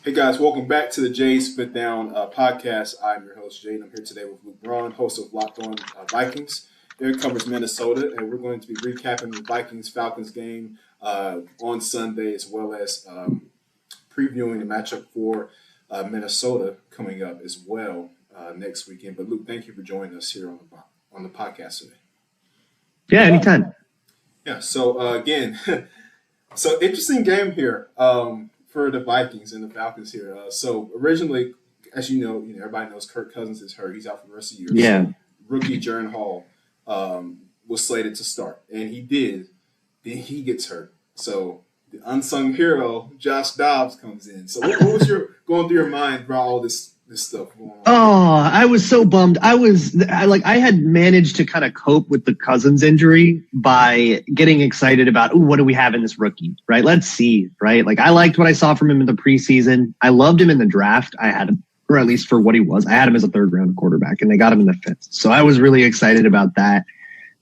Hey guys, welcome back to the Jay's Spit Down podcast. I'm your host, Jay, and I'm here today with Luke Braun, host of Locked On Vikings. Eric covers Minnesota, and we're going to be recapping the Vikings-Falcons game on Sunday, as well as previewing the matchup for Minnesota coming up as well next weekend. But Luke, thank you for joining us here on the podcast today. Yeah, anytime. Yeah, so again, so interesting game here. For the Vikings and the Falcons here. So originally, as you know, everybody knows Kirk Cousins is hurt. He's out for the rest of the year. Yeah. So rookie Jaren Hall was slated to start, and he did. Then he gets hurt. So the unsung hero, Josh Dobbs, comes in. So what was going through your mind about all this stuff going on? Oh, I was so bummed. I had managed to kind of cope with the Cousins injury by getting excited about, what do we have in this rookie, right? Let's see, right? Like, I liked what I saw from him in the preseason. I loved him in the draft. I had him, or at least for what he was. I had him as a third-round quarterback, and they got him in the fifth. So I was really excited about that.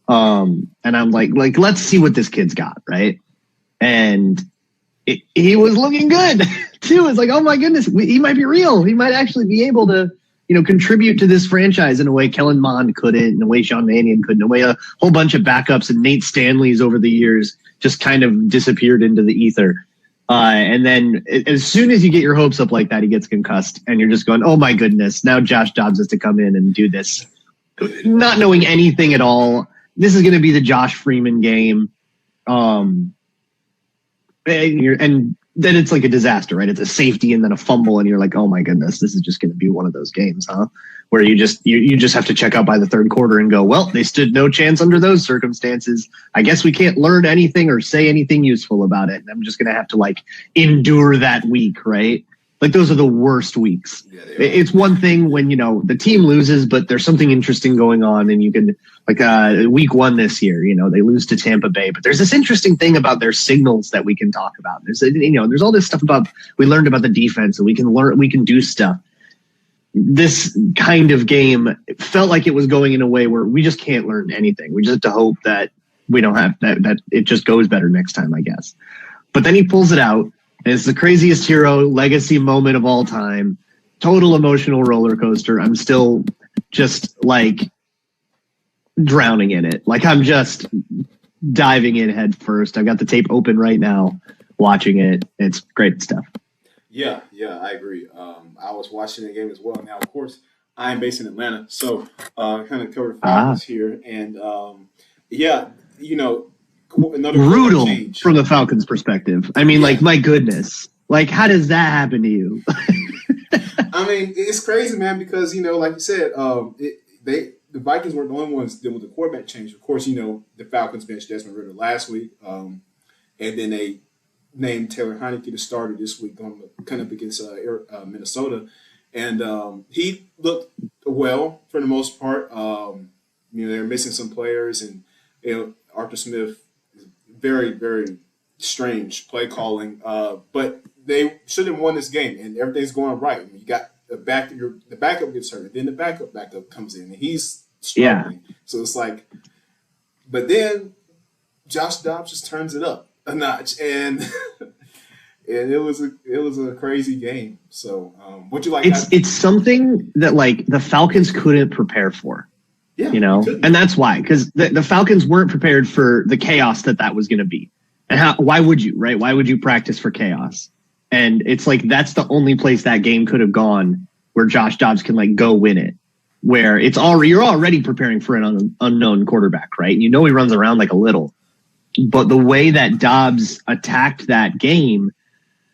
And I'm like, let's see what this kid's got, right? And he was looking good too. It's like, oh my goodness, he might be real. He might actually be able to, contribute to this franchise in a way Kellen Mond couldn't, in a way Sean Mannion couldn't, in a way a whole bunch of backups and Nate Stanley's over the years just kind of disappeared into the ether. And then as soon as you get your hopes up like that, he gets concussed and you're just going, oh my goodness, now Josh Dobbs has to come in and do this. Not knowing anything at all. This is going to be the Josh Freeman game. And then it's like a disaster, right? It's a safety and then a fumble, and you're like, oh my goodness, this is just going to be one of those games, huh? Where you just have to check out by the third quarter and go, well, they stood no chance under those circumstances. I guess we can't learn anything or say anything useful about it. And I'm just going to have to endure that week, right? Like, those are the worst weeks. Yeah, it's one thing when, the team loses, but there's something interesting going on, and you can, week one this year, they lose to Tampa Bay, but there's this interesting thing about their signals that we can talk about. There's all this stuff we learned about the defense, and we can do stuff. This kind of game felt like it was going in a way where we just can't learn anything. We just have to hope that we don't have that it just goes better next time, I guess. But then he pulls it out. And it's the craziest hero legacy moment of all time. Total emotional roller coaster. I'm still just drowning in it. I'm just diving in head first. I've got the tape open right now, watching it. It's great stuff. Yeah, I agree. I was watching the game as well. Now, of course, I'm based in Atlanta, so kind of covered Falcons here. And another brutal from the Falcons' perspective. I mean, my goodness. How does that happen to you? I mean, it's crazy, man, because, like you said, the Vikings weren't the only ones dealing with the quarterback change. Of course, the Falcons benched Desmond Ridder last week, and then they named Taylor Heineke the starter this week going kind of against Minnesota. And he looked well for the most part. They're missing some players, and Arthur Smith, very, very strange play calling, but they should have won this game, and everything's going right. I mean, you got the backup gets hurt, and then the backup comes in, and he's struggling. Yeah. So it's but then Josh Dobbs just turns it up a notch, and it was a crazy game. So what you like? It's something that the Falcons couldn't prepare for. Yeah, and that's why, because the Falcons weren't prepared for the chaos that was going to be. And why would you, right? Why would you practice for chaos? And it's that's the only place that game could have gone where Josh Dobbs can go win it, where you're already preparing for an unknown quarterback, right? He runs around a little, but the way that Dobbs attacked that game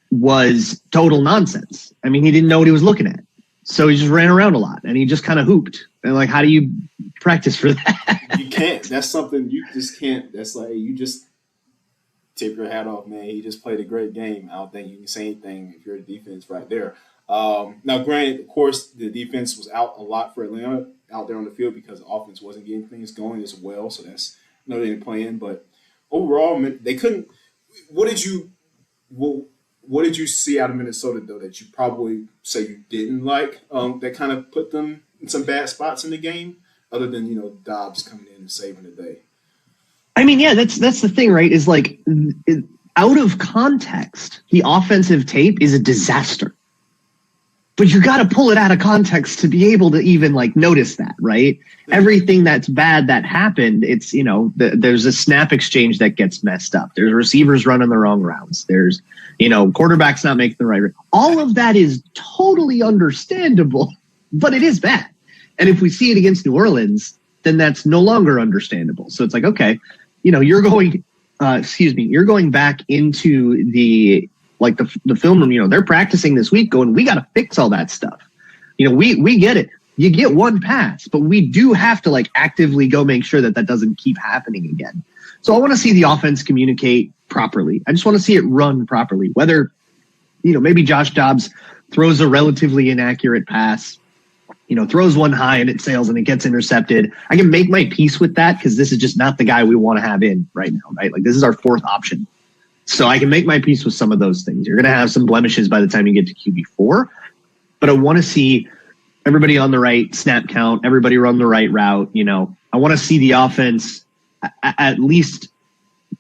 was total nonsense. I mean, he didn't know what he was looking at. So he just ran around a lot, and he just kind of hooped. And how do you practice for that? You can't. That's something you just can't. That's you just tip your hat off, man. He just played a great game. I don't think you can say anything if you're a defense right there. Now, granted, of course, the defense was out a lot for Atlanta out there on the field because the offense wasn't getting things going as well. So that's another thing to play in. But overall, they couldn't. What did you see out of Minnesota, though, that you probably say you didn't like, that kind of put them in some bad spots in the game, other than, Dobbs coming in and saving the day? I mean, yeah, that's the thing, right? Is out of context, the offensive tape is a disaster. but you got to pull it out of context to be able to even like notice that, right? Everything that's bad that happened, it's, there's a snap exchange that gets messed up. There's receivers running the wrong routes. There's, quarterbacks not making the right. All of that is totally understandable, but it is bad. And if we see it against New Orleans, then that's no longer understandable. So it's like, okay, you're going back into the film room, they're practicing this week going, we got to fix all that stuff. We get it. You get one pass, but we do have to like actively go make sure that doesn't keep happening again. So I want to see the offense communicate properly. I just want to see it run properly. Whether, maybe Josh Dobbs throws a relatively inaccurate pass, throws one high and it sails and it gets intercepted. I can make my peace with that because this is just not the guy we want to have in right now, right? Like this is our fourth option. So I can make my peace with some of those things. You're going to have some blemishes by the time you get to QB4, but I want to see everybody on the right snap count, everybody run the right route. I want to see the offense at least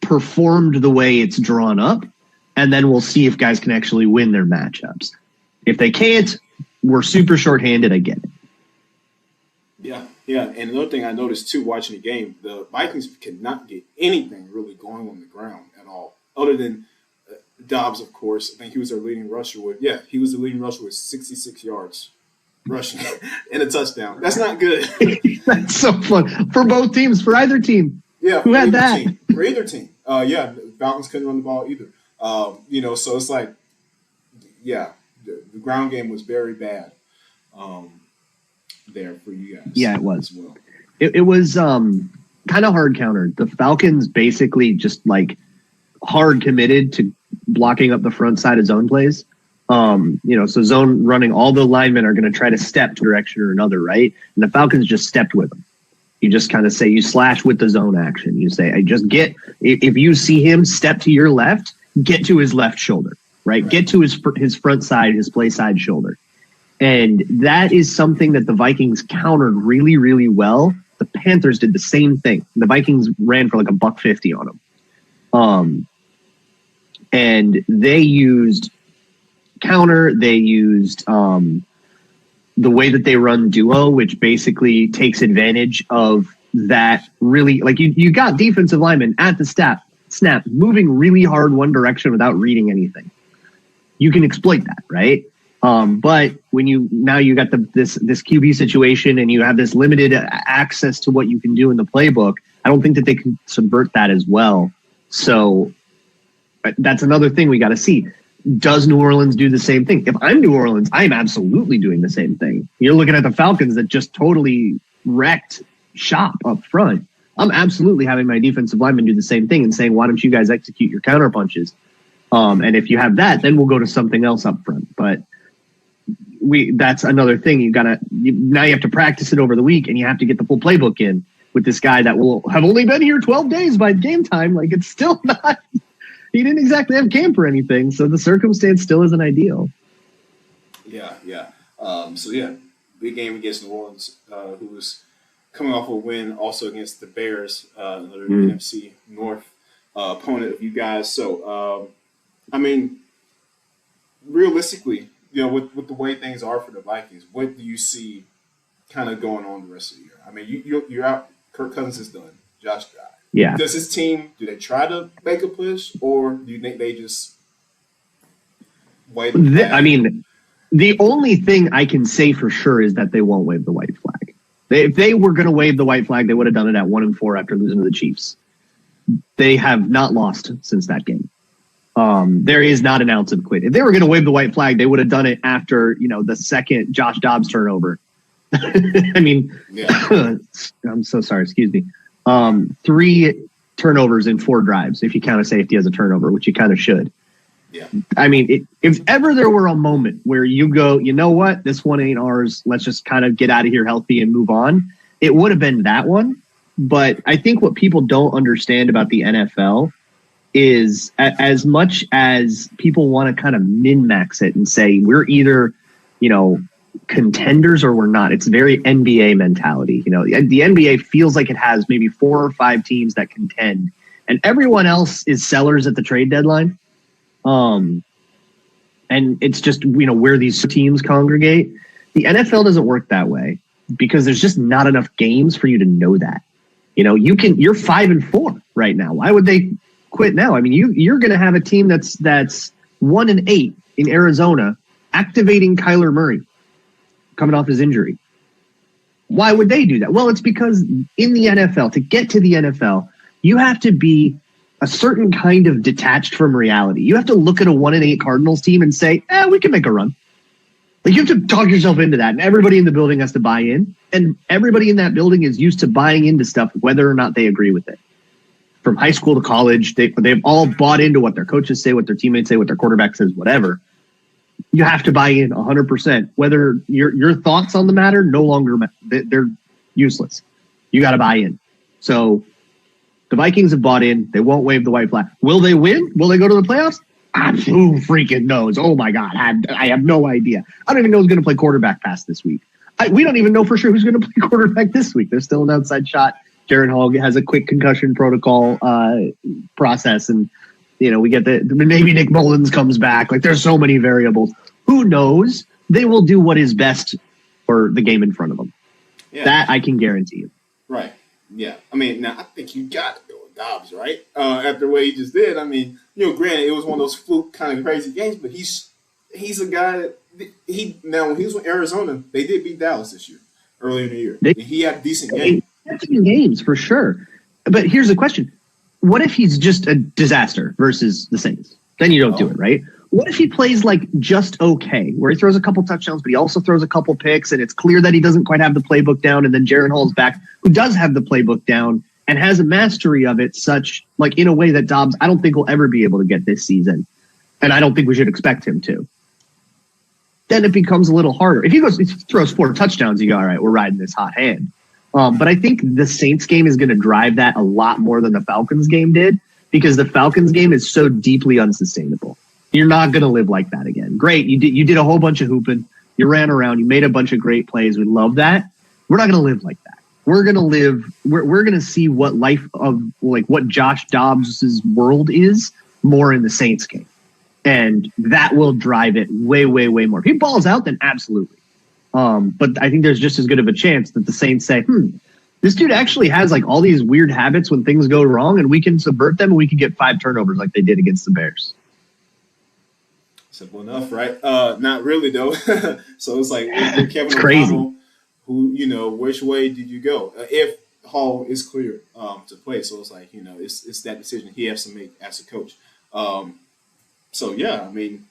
performed the way it's drawn up, and then we'll see if guys can actually win their matchups. If they can't, we're super shorthanded. I get it. Yeah. And another thing I noticed too, watching the game, the Vikings could not get anything really going on the ground at all, other than Dobbs, of course. I think he was their leading rusher he was the leading rusher with 66 yards rushing and a touchdown. That's not good. That's so fun for both teams, for either team. Yeah, who had that? For either team. The Falcons couldn't run the ball either. So it's like, the ground game was very bad there for you guys. Yeah, it was. As well. It was kind of hard countered. The Falcons basically just like hard committed to blocking up the front side of zone plays. So zone running, all the linemen are going to try to step to direction or another, right? And the Falcons just stepped with them. You just kind of say, you slash with the zone action. You say, if you see him step to your left, get to his left shoulder, right? Get to his front side, his play side shoulder. And that is something that the Vikings countered really, really well. The Panthers did the same thing. The Vikings ran for like $150 on them. And they used counter. They used the way that they run duo, which basically takes advantage of that. Really, like you got defensive linemen at the snap moving really hard one direction without reading anything. You can exploit that, right? But when you got this QB situation and you have this limited access to what you can do in the playbook, I don't think that they can subvert that as well. So that's another thing we got to see. Does New Orleans do the same thing? If I'm New Orleans, I'm absolutely doing the same thing. You're looking at the Falcons that just totally wrecked shop up front. I'm absolutely having my defensive linemen do the same thing and saying, why don't you guys execute your counter punches? And if you have that, then we'll go to something else up front. But that's another thing. Now you have to practice it over the week and you have to get the full playbook in with this guy that will have only been here 12 days by game time. Like it's still not, he didn't exactly have camp or anything. So the circumstance still isn't ideal. Yeah. Big game against New Orleans, who was coming off a win also against the Bears, another NFC North opponent of you guys. So, realistically, with the way things are for the Vikings, what do you see kind of going on the rest of the year? I mean, you're out. Kirk Cousins is done. Josh Dobbs. Yeah. Does his team, do they try to make a push, or do you think they just wait? The only thing I can say for sure is that they won't wave the white flag. If they were going to wave the white flag, they would have done it at 1-4 after losing to the Chiefs. They have not lost since that game. There is not an ounce of quit. If they were going to wave the white flag, they would have done it after, the second Josh Dobbs turnover. I'm so sorry. Excuse me. 3 turnovers in 4 drives, if you count a safety as a turnover, which you kind of should. Yeah. If ever there were a moment where you go, you know what, this one ain't ours, let's just kind of get out of here healthy and move on, it would have been that one. But I think what people don't understand about the NFL is as much as people want to kind of min-max it and say we're either, contenders or we're not. It's very NBA mentality. The NBA feels like it has maybe 4 or 5 teams that contend and everyone else is sellers at the trade deadline. And and it's just, where these teams congregate. The NFL doesn't work that way because there's just not enough games for you to know that. You're 5-4 right now. Why would they quit now? I mean, you're going to have a team that's 1-8 in Arizona, activating Kyler Murray coming off his injury. Why would they do that? Well, it's because in the NFL, to get to the NFL, you have to be a certain kind of detached from reality. You have to look at a 1-8 Cardinals team and say, we can make a run. Like, you have to talk yourself into that, and everybody in the building has to buy in, and everybody in that building is used to buying into stuff whether or not they agree with it. From high school to college, they've all bought into what their coaches say, what their teammates say, what their quarterback says, whatever. You have to buy in 100%. Whether your thoughts on the matter no longer they're useless. You got to buy in. So the Vikings have bought in. They won't wave the white flag. Will they win? Will they go to the playoffs? Who freaking knows? Oh my God, I have no idea. I don't even know who's going to play quarterback past this week. We don't even know for sure who's going to play quarterback this week. There's still an outside shot. Jaron Hall has a quick concussion protocol process, and we get maybe Nick Mullins comes back. Like, there's so many variables. Who knows? They will do what is best for the game in front of them. Yeah. That I can guarantee you. Right. Yeah. I mean, now I think you got to go with Dobbs, right? After what he just did. I mean, granted, it was one of those fluke kind of crazy games, but he's a guy that when he was with Arizona, they did beat Dallas this year, early in the year. He had a decent game. Games for sure. But here's the question. What if he's just a disaster versus the Saints? Then you don't do it, right? What if he plays like just okay, where he throws a couple touchdowns, but he also throws a couple picks, and it's clear that he doesn't quite have the playbook down, and then Jaron Hall's back, who does have the playbook down and has a mastery of it, such like in a way that Dobbs, I don't think will ever be able to get this season, and I don't think we should expect him to. Then it becomes a little harder. If he throws 4 touchdowns, you go, all right, we're riding this hot hand. But I think the Saints game is going to drive that a lot more than the Falcons game did, because the Falcons game is so deeply unsustainable. You're not going to live like that again. Great. You did a whole bunch of hooping. You ran around. You made a bunch of great plays. We love that. We're not going to live like that. We're going to live. We're going to see what life of what Josh Dobbs' world is more in the Saints game. And that will drive it way, way, way more. If he balls out, then absolutely. But I think there's just as good of a chance that the Saints say, this dude actually has all these weird habits when things go wrong, and we can subvert them and we can get 5 turnovers like they did against the Bears. Simple enough, right? Not really, though. So it's like Kevin O'Connell, who, which way did you go? If Hall is clear to play. So it's like, it's that decision he has to make as a coach. So, yeah, I mean,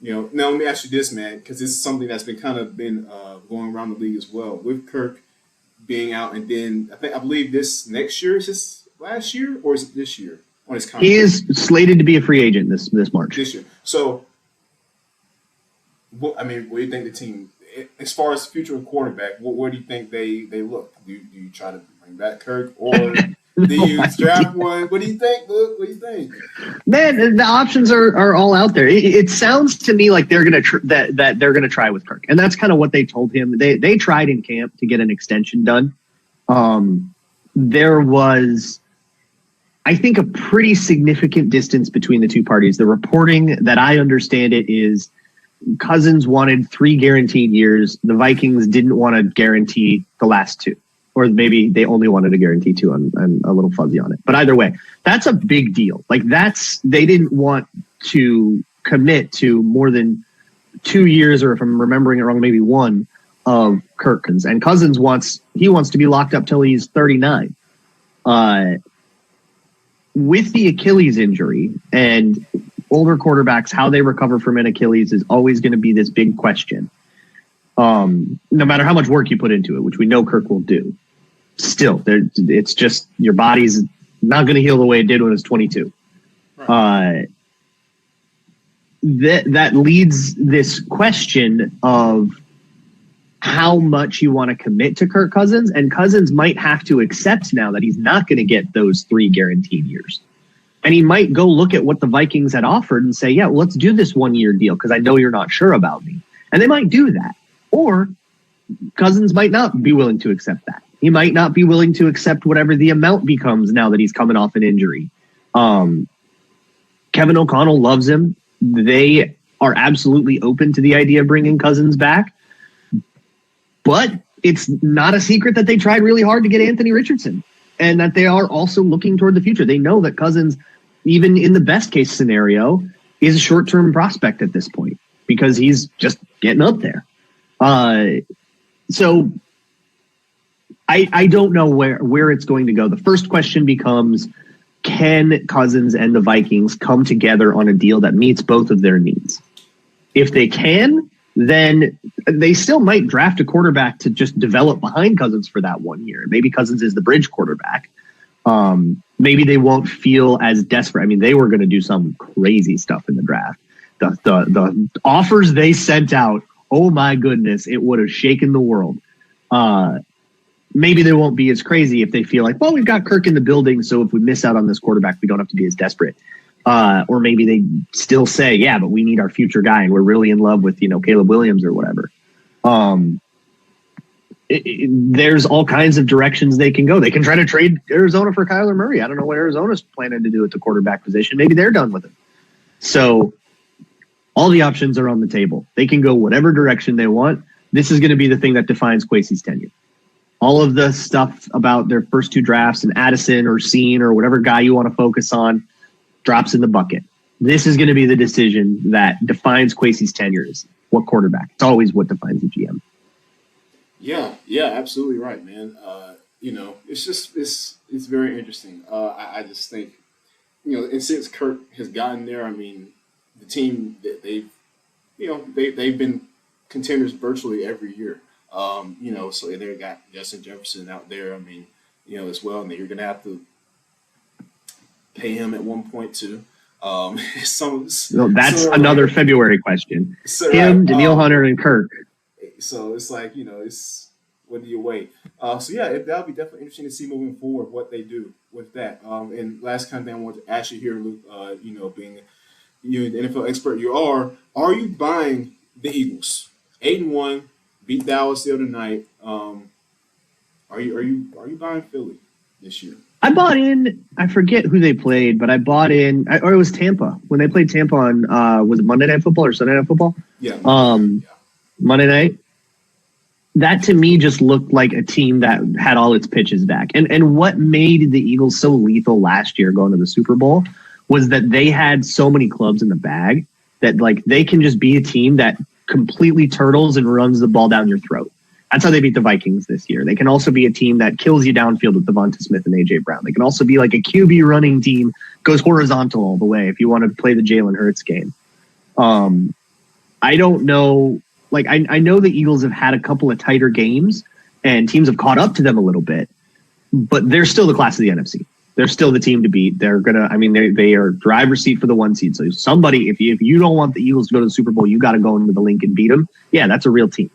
now let me ask you this, man, because it's something that's been going around the league as well. With Kirk being out, and then I believe this next year, is this last year or is it this year on his contract? He is slated to be a free agent this March. This year. So, what do you think the team, as far as future quarterback, where do you think they look? Do you try to bring back Kirk, or do you draft one? What do you think, Luke? What do you think? Man, the options are all out there. It sounds to me like they're gonna that they're gonna try with Kirk, and that's kind of what they told him. They tried in camp to get an extension done. There was, I think, a pretty significant distance between the two parties. The reporting that I understand it is Cousins wanted 3 guaranteed years. The Vikings didn't want to guarantee the last 2. Or maybe they only wanted to guarantee 2. I'm a little fuzzy on it. But either way, that's a big deal. They didn't want to commit to more than 2 years, or if I'm remembering it wrong, maybe 1 of Kirk Cousins. And Cousins wants to be locked up till he's 39. With the Achilles injury and older quarterbacks, how they recover from an Achilles is always going to be this big question. No matter how much work you put into it, which we know Kirk will do, still, it's just your body's not going to heal the way it did when it was 22. Right. That leads this question of how much you want to commit to Kirk Cousins, and Cousins might have to accept now that he's not going to get those 3 guaranteed years. And he might go look at what the Vikings had offered and say, yeah, well, let's do this 1-year deal because I know you're not sure about me. And they might do that. Or Cousins might not be willing to accept that. He might not be willing to accept whatever the amount becomes now that he's coming off an injury. Kevin O'Connell loves him. They are absolutely open to the idea of bringing Cousins back. But it's not a secret that they tried really hard to get Anthony Richardson, and that they are also looking toward the future. They know that Cousins, even in the best case scenario, is a short-term prospect at this point because he's just getting up there. So I don't know where it's going to go. The first question becomes, can Cousins and the Vikings come together on a deal that meets both of their needs? If they can, then they still might draft a quarterback to just develop behind Cousins for that 1 year. Maybe Cousins is the bridge quarterback. Maybe they won't feel as desperate. I mean, they were going to do some crazy stuff in the draft. The offers they sent out, oh my goodness, it would have shaken the world. Maybe they won't be as crazy if they feel like, well, we've got Kirk in the building, so if we miss out on this quarterback, we don't have to be as desperate. Or maybe they still say, yeah, but we need our future guy, and we're really in love with, Caleb Williams or whatever. There's all kinds of directions they can go. They can try to trade Arizona for Kyler Murray. I don't know what Arizona's planning to do at the quarterback position. Maybe they're done with it. So all the options are on the table. They can go whatever direction they want. This is going to be the thing that defines Kwesi's tenure. All of the stuff about their first two drafts and Addison or Scene or whatever guy you want to focus on drops in the bucket. This is going to be the decision that defines Kwesi's tenure. Is what quarterback. It's always what defines the GM. Yeah, absolutely right, man. It's very interesting. I just think, and since Kirk has gotten there, I mean, the team that they've been contenders virtually every year. So they got Justin Jefferson out there. I mean, as well, and you're gonna have to pay him at one point too. That's another February question. Him, Daniil Hunter, and Kirk. So it's like, it's when do you wait? That'll be definitely interesting to see moving forward what they do with that. And last kind of thing I wanted to ask you here, Luke, being you the NFL expert you are you buying the Eagles? 8-1, beat Dallas the other night. Are you buying Philly this year? I bought in. I forget who they played, but I bought in. Or it was Tampa when they played Tampa on. Was it Monday Night Football or Sunday Night Football? Yeah. Monday night. That to me just looked like a team that had all its pitches back. And what made the Eagles so lethal last year going to the Super Bowl was that they had so many clubs in the bag that they can just be a team that completely turtles and runs the ball down your throat. That's how they beat the Vikings this year. They can also be a team that kills you downfield with Devonta Smith and A.J. Brown. They can also be like a QB running team, goes horizontal all the way if you want to play the Jalen Hurts game. I don't know. I know the Eagles have had a couple of tighter games and teams have caught up to them a little bit, but they're still the class of the NFC. They're still the team to beat. They're they are driver's seat for the 1 seed. So somebody, if you don't want the Eagles to go to the Super Bowl, you got to go into the link and beat them. Yeah, that's a real team.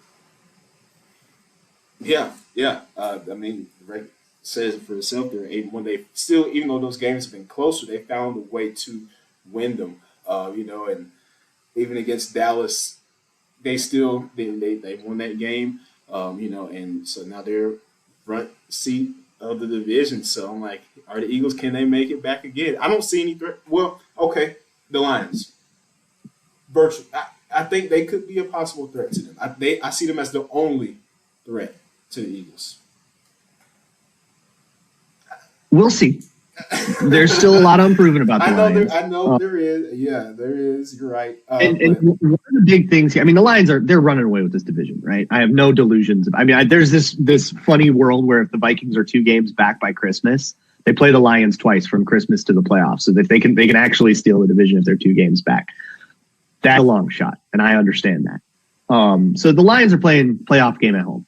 Yeah. The record says it for itself. They're 8-1. They still, even though those games have been closer, they found a way to win them. And even against Dallas, they won that game. And so now they're front seat of the division. So I'm like, are the Eagles, can they make it back again? I don't see any threat. Well, okay, the Lions. Virtually, I think they could be a possible threat to them. I see them as the only threat to the Eagles. We'll see. There's still a lot unproven about the Lions. I know there is. Yeah, there is. You're right. And one of the big things here, the Lions they're running away with this division, right? I have no delusions. There's this funny world where if the Vikings are 2 games back by Christmas, they play the Lions twice from Christmas to the playoffs, so that they can actually steal the division if they're 2 games back. That's a long shot, and I understand that. So the Lions are playing playoff game at home.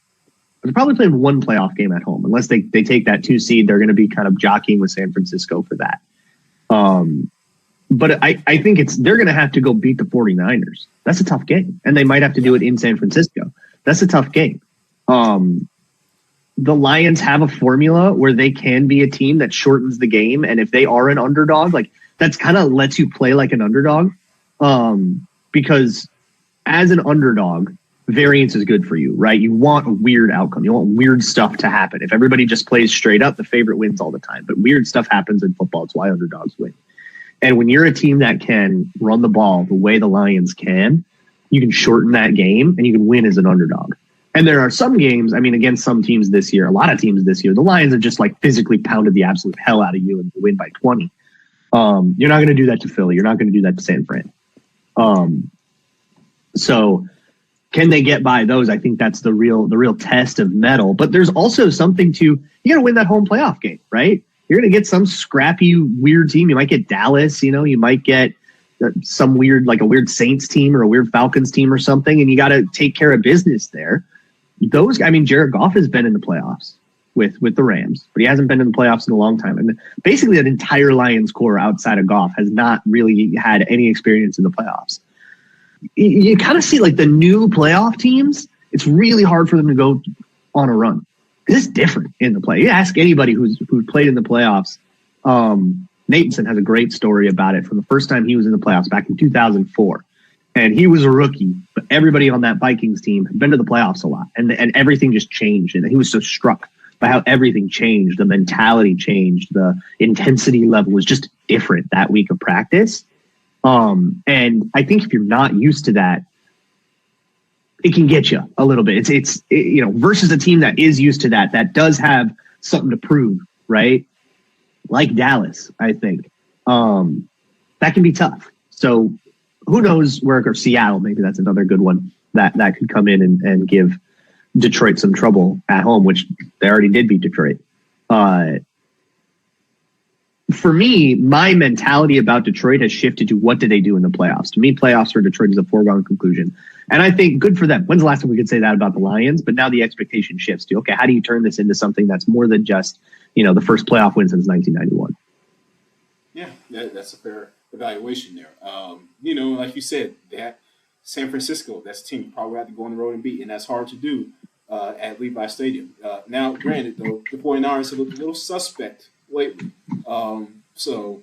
They're probably playing 1 playoff game at home. Unless they take that 2 seed, they're going to be kind of jockeying with San Francisco for that. But I think they're going to have to go beat the 49ers. That's a tough game. And they might have to do it in San Francisco. That's a tough game. The Lions have a formula where they can be a team that shortens the game. And if they are an underdog, that's kind of lets you play like an underdog. Because as an underdog, variance is good for you, right? You want a weird outcome. You want weird stuff to happen. If everybody just plays straight up, the favorite wins all the time. But weird stuff happens in football. It's why underdogs win. And when you're a team that can run the ball the way the Lions can, you can shorten that game and you can win as an underdog. And there are some games, I mean, against some teams this year, a lot of teams this year, the Lions have just like physically pounded the absolute hell out of you and win by 20. You're not going to do that to Philly. You're not going to do that to San Fran. So can they get by those? I think that's the real test of mettle. But there's also something to, you got to win that home playoff game, right? You're going to get some scrappy, weird team. You might get Dallas, you might get some weird, like a weird Saints team or a weird Falcons team or something, and you got to take care of business there. Jared Goff has been in the playoffs with the Rams, but he hasn't been in the playoffs in a long time. And basically that entire Lions core outside of Goff has not really had any experience in the playoffs. You kind of see like the new playoff teams, it's really hard for them to go on a run. It's different in the play. You ask anybody who's played in the playoffs. Nathanson has a great story about it from the first time he was in the playoffs back in 2004. And he was a rookie, but everybody on that Vikings team had been to the playoffs a lot. And everything just changed. And he was so struck by how everything changed. The mentality changed. The intensity level was just different that week of practice. And I think if you're not used to that, it can get you a little bit. It's versus a team that is used to that does have something to prove, right? Like Dallas, I think. That can be tough. So who knows or Seattle, maybe that's another good one that could come in and give Detroit some trouble at home, which they already did beat Detroit. For me, my mentality about Detroit has shifted to what did they do in the playoffs? To me, playoffs for Detroit is a foregone conclusion. And I think good for them. When's the last time we could say that about the Lions? But now the expectation shifts to, okay, how do you turn this into something that's more than just, the first playoff win since 1991? Yeah, that's a fair evaluation there. Like you said, that San Francisco, that's a team you probably have to go on the road and beat, and that's hard to do at Levi Stadium. Now, granted, though, the 49ers have looked a little suspect lately. So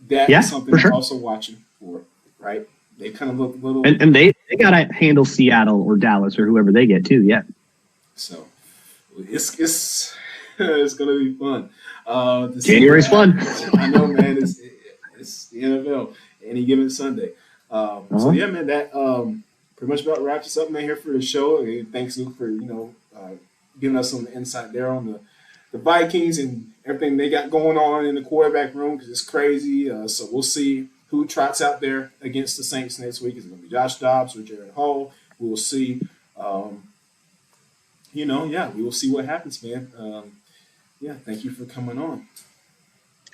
that's something I'm also watching for, right? They kind of look a little... And they got to handle Seattle or Dallas or whoever they get, too, yeah. So it's going to be fun. January's fun. I know, man. It's the NFL. Any given Sunday. So, yeah, man, that pretty much about wraps us up, man, here for the show. And thanks, Luke, for, giving us some insight there on the Vikings and everything they got going on in the quarterback room because it's crazy. So we'll see who trots out there against the Saints next week. Is it going to be Josh Dobbs or Jared Hall? We will see. We will see what happens, man. Thank you for coming on.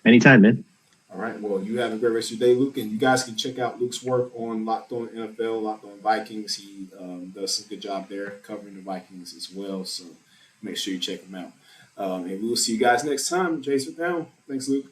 Anytime, man. All right. Well, you have a great rest of your day, Luke. And you guys can check out Luke's work on Locked On NFL, Locked On Vikings. He does some good job there covering the Vikings as well. So make sure you check him out. And we will see you guys next time. Jason Pound. Thanks, Luke.